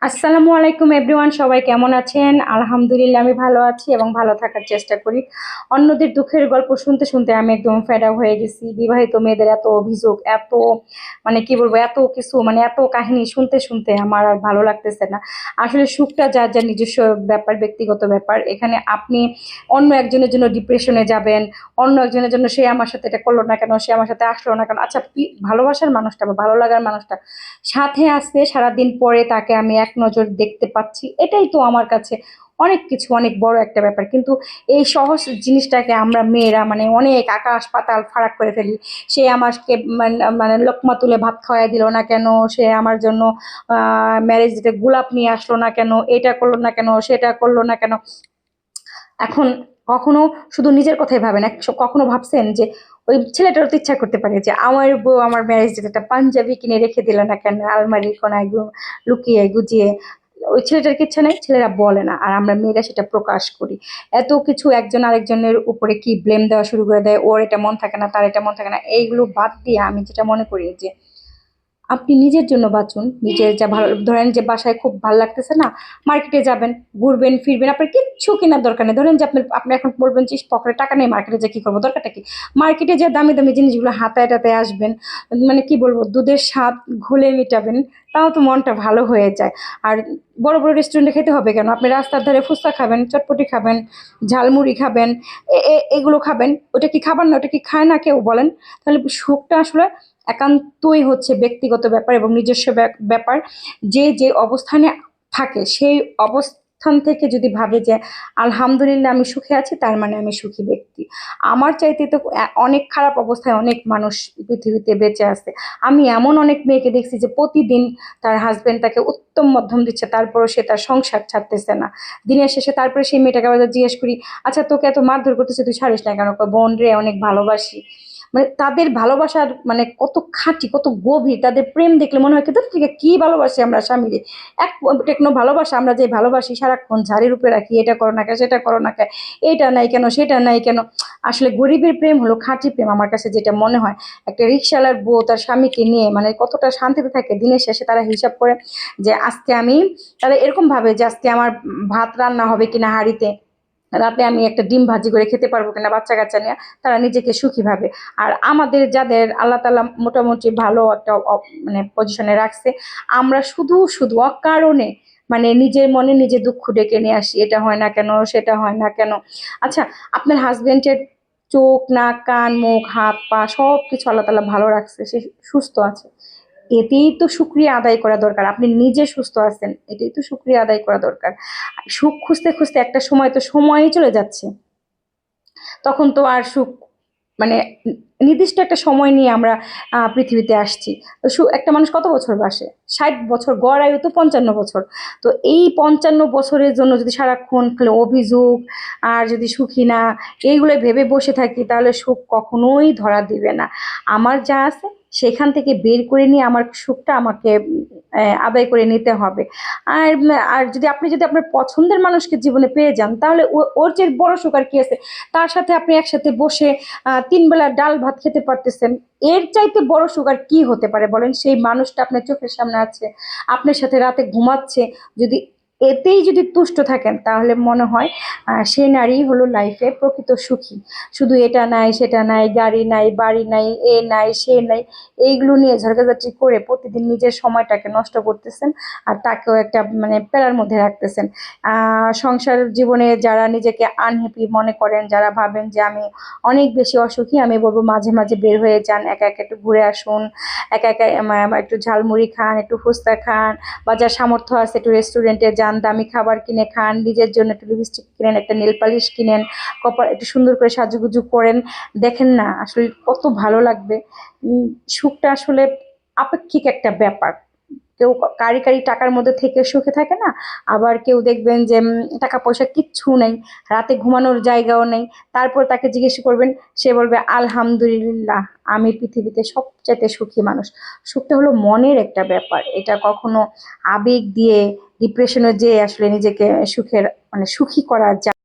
আসসালামু আলাইকুম এভরিওয়ান, সবাই কেমন আছেন? আলহামদুলিল্লাহ আমি ভালো আছি এবং ভালো থাকার চেষ্টা করি। অন্যদের দুঃখের গল্প শুনতে শুনতে আমি একদম ফেড আপ হয়ে গেছি। বিবাহিত মেয়েদের এত অভিযোগ, এত মানে কি বলবো, এত কিছু, মানে এত কাহিনী শুনতে শুনতে আমার আর ভালো লাগতেছে না। আসলে সুখটা যার যার নিজস্ব ব্যাপার, ব্যক্তিগত ব্যাপার। এখানে আপনি অন্য একজনের জন্য ডিপ্রেশনে যাবেন, অন্য একজনের জন্য সে আমার সাথে এটা করলো না কেন, সে আমার সাথে আসলো না কেন। আচ্ছা, ভালোবাসার মানুষটা বা ভালো লাগার মানুষটা সাথে আসছে, সারাদিন পরে তাকে আমি এক নজর দেখতে পাচ্ছি, এটাই তো আমার কাছে অনেক কিছু, অনেক বড় একটা ব্যাপার। কিন্তু এই সহজ জিনিসটাকে আমরা মেয়েরা মানে অনেক আকাশ পাতাল ফারাক করে ফেলি। সে আমাকে মানে লোকমা তুলে ভাত খাওয়াই দিল না কেন, সে আমার জন্য ম্যারেজ ডেটে গোলাপ নিয়ে আসলো না কেন, এটা করলো না কেন, সেটা করলো না কেন। এখন কখনো শুধু নিজের কথাই ভাবেন, কখনো ভাবছেন যে ওই ছেলেটারও তো ইচ্ছা করতে পারে যে আমার বউ আমার ম্যারেজ ডেতে একটা পাঞ্জাবি কিনে রেখে দিল না কেন আলমারির কোনায় লুকিয়ে গুজিয়ে। ওই ছেলেটার কি ইচ্ছা নেই? ছেলেরা বলে না, আর আমরা মেয়েরা সেটা প্রকাশ করি। এত কিছু একজন আরেকজনের উপরে কি ব্লেম দেওয়া শুরু করে দেয়, ওর এটা মন থাকে না, তার এটা মন থাকে না। এইগুলো বাদ দিয়ে আমি যেটা মনে করি যে আপনি নিজের জন্য বাঁচুন। নিজের যা ভালো, ধরেন যে বাসায় খুব ভালো লাগতেছে না, মার্কেটে যাবেন, ঘুরবেন ফিরবেন, আপনার কিচ্ছু কেনার দরকার নেই। ধরেন যে আপনি এখন বলবেন যে পকেটে টাকা নেই, মার্কেটে যে কি করবো, দরকারটা কি? মার্কেটে যে দামি দামি জিনিসগুলো হাতায় টাতায় আসবেন, মানে কি বলবো, দুধের স্বাদ ঘুলে মেটাবেন, তাও তো মনটা ভালো হয়ে যায়। আর বড় বড় রেস্টুরেন্টে খেতে হবে কেন? আপনি রাস্তার ধারে ফুচকা খাবেন, চটপটি খাবেন, ঝালমুড়ি খাবেন, এগুলো খাবেন। ওটা কি খাবার না? ওটা কি খায় না কেউ বলেন? তাহলে সুখটা আসলে একান্তই হচ্ছে ব্যক্তিগত ব্যাপার এবং নিজস্ব ব্যাপার। যে যে অবস্থানে থাকে সেই অবস্থান থেকে যদি ভাবে যে আলহামদুলিল্লাহ আমি সুখে আছি, তার মানে আমি সুখী ব্যক্তি। আমার চাইতে তো অনেক খারাপ অবস্থায় অনেক মানুষ পৃথিবীতে বেঁচে আছে। আমি এমন অনেক মেয়েকে দেখছি যে প্রতিদিন তার হাজবেন্ড তাকে উত্তম মধ্যম দিচ্ছে, তারপরও সে তার সংসার ছাড়তেছে না। দিনের শেষে তারপরে সেই মেয়েটাকে আবার জিজ্ঞেস করি, আচ্ছা তোকে এত মারধর করতেছে, তুই ছাড়িস না কেন? কয়, বোন রে অনেক ভালোবাসি। মানে তাদের ভালোবাসার মানে কত খাঁটি, কত গভীর। তাদের প্রেম দেখলে মনে হয় কি ধুর, থেকে কি ভালোবাসি আমরা স্বামীরে। এক টেকনো ভালোবাসা, আমরা যে ভালোবাসি সারাক্ষণ ঝাড়ির উপরে রাখি, এটা করো না কে, সেটা করো না কে, এটা নাই কেন, সেটা নাই কেন। আসলে গরিবের প্রেম হলো খাঁটি প্রেম আমার কাছে যেটা মনে হয়। একটা রিক্সাওয়ালার বউ তার স্বামীকে নিয়ে মানে কতটা শান্তিতে থাকে, দিনের শেষে তারা হিসাব করে যে আজকে আমি, তারা এরকম ভাবে যে আজকে আমার ভাত রান্না হবে কিনা হাঁড়িতে, রাতে আমি একটা ডিম ভাজি করে খেতে পারবো কিনা বাচ্চা কাচ্চা নিয়ে। তারা নিজেকে সুখী ভাবে। আর আমাদের যাদের আল্লাহ তাআলা মোটামুটি ভালো একটা মানে পজিশনে রাখছে, আমরা শুধু শুধু অকারণে মানে নিজের মনে নিজে দুঃখ ডেকে নিয়ে আসি, এটা হয় না কেন, সেটা হয় না কেন। আচ্ছা, আপনার হাজবেন্ডের চোখ নাক কান মুখ হাত পা সব কিছু আল্লাহ তাআলা ভালো রাখছে, সে সুস্থ আছে, এতেই তো শুকরিয়া আদায় করা দরকার। আপনি নিজে সুস্থ আছেন, এটাই তো শুকরিয়া আদায় করা দরকার। সুখ খুঁজতে খুঁজতে একটা সময় তো সময়ই চলে যাচ্ছে, তখন তো আর সুখ মানে নির্দিষ্ট একটা সময় নিয়ে আমরা পৃথিবীতে আসছি। তো একটা মানুষ কত বছর বাসে? 60 বছর, গড় আয়ু তো 55 বছর। তো এই 55 বছরের জন্য যদি সারাক্ষণ খালি অভিযোগ আর যদি সুখী না এইগুলো ভেবে বসে থাকি, তাহলে সুখ কখনোই ধরা দিবে না। আমার যা আছে সেখান থেকে বের করে নিয়ে আমার সুখটা আমাকে আদায় করে নিতে হবে। আর আর যদি আপনার পছন্দের মানুষকে জীবনে পেয়ে যান, তাহলে ওর যে বড় সুখ আর কি আছে? তার সাথে আপনি একসাথে বসে 3 বেলা ডাল ভাত খেতে পারতেছেন, এর চাইতে বড় সুখ আর কি হতে পারে বলেন? সেই মানুষটা আপনার চোখের সামনে আছে, আপনার সাথে রাতে ঘুমাচ্ছে, যদি এতেই যদি তুষ্ট থাকেন, তাহলে মনে হয় সে নারী হলো লাইফে প্রকৃত সুখী। শুধু এটা নাই সেটা নাই, গাড়ি নাই বাড়ি নাই, এ নাই সে নাই, এইগুলো নিয়ে ঝগড়াঝাটি করে প্রতিদিন নিজের সময়টাকে নষ্ট করতেছেন, আর তাকেও একটা মানে প্যারার মধ্যে রাখতেছেন। সংসার জীবনে যারা নিজেকে আনহ্যাপি মনে করেন, যারা ভাবেন যে আমি অনেক বেশি অসুখী, আমি বলবো মাঝে মাঝে বের হয়ে যান, একা একা একটু ঘুরে আসুন, একা একা একটু ঝালমুড়ি খান, একটু ফুচকা খান, বা যার সামর্থ্য আছে একটু রেস্টুরেন্টে যান, দামি খাবার কিনে খান, নিজের জন্য একটু লিপস্টিক কিনেন, একটা নেল পালিশ কিনেন, কপাল একটু সুন্দর করে সাজুগুজু করেন। দেখেন না আসলে কত ভালো লাগবে। সুখটা আসলে আপেক্ষিক একটা ব্যাপার। কেউ কারি কারি টাকার মধ্যে থেকে সুখে থাকে না, আবার কেউ দেখবেন যে টাকা পয়সা কিচ্ছু নেই, রাতে ঘুমানোর জায়গাও নেই, তারপর তাকে জিজ্ঞেস করবেন, সে বলবে আলহামদুলিল্লাহ আমি পৃথিবীতে সবচাইতে সুখী মানুষ। সুখটা হলো মনের একটা ব্যাপার, এটা কখনো আবেগ দিয়ে ডিপ্রেশনে যে আসলে নিজেকে সুখের মানে সুখী করা যায়